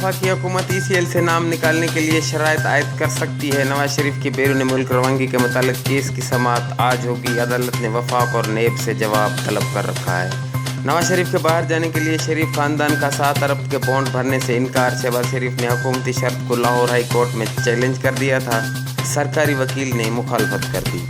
वफाकी हुकूमत ECL से नाम निकालने के लिए शराइत आयद कर सकती है। नवाज शरीफ की बैरून मुल्क रवानगी के मुतालिक केस की समाअत आज होगी। अदालत ने वफाक और नेब से जवाब तलब कर रखा है। नवाज शरीफ के बाहर जाने के लिए शरीफ खानदान का 7 अरब के बॉन्ड भरने से इनकार। शहबाज शरीफ ने हुकूमती शर्त को लाहौर हाई कोर्ट में चैलेंज कर दिया था। सरकारी वकील ने मुखालफत कर दी।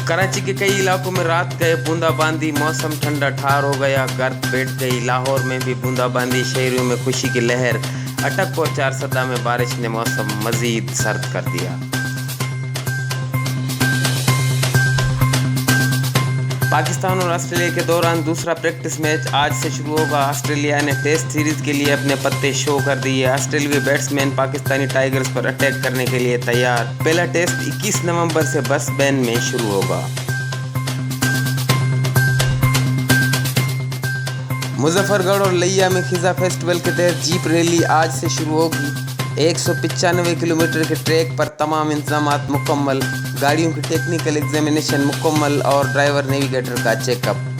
कराची के कई इलाकों में रात गए बूंदाबांदी। मौसम ठंडा ठार हो गया, गर्द बैठ गई। लाहौर में भी बूंदाबांदी, शहरियों में खुशी की लहर। अटक और 4 सदा में बारिश ने मौसम मजीद सर्द कर दिया। पाकिस्तान और ऑस्ट्रेलिया के दौरान दूसरा प्रैक्टिस मैच आज से शुरू होगा। ऑस्ट्रेलिया ने टेस्ट सीरीज के लिए अपने पत्ते शो कर दिए। ऑस्ट्रेलियाई बैट्समैन पाकिस्तानी टाइगर्स पर अटैक करने के लिए तैयार। पहला टेस्ट 21 नवंबर से ब्रिस्बेन में शुरू होगा। मुजफ्फरगढ़ और लिया में खिजा फेस्टिवल के तहत जीप रैली आज से शुरू होगी। 195 किलोमीटर के ट्रैक पर तमाम इंतजामात मुकम्मल। गाड़ियों की टेक्निकल एग्जामिनेशन मुकम्मल और ड्राइवर नेविगेटर का चेकअप।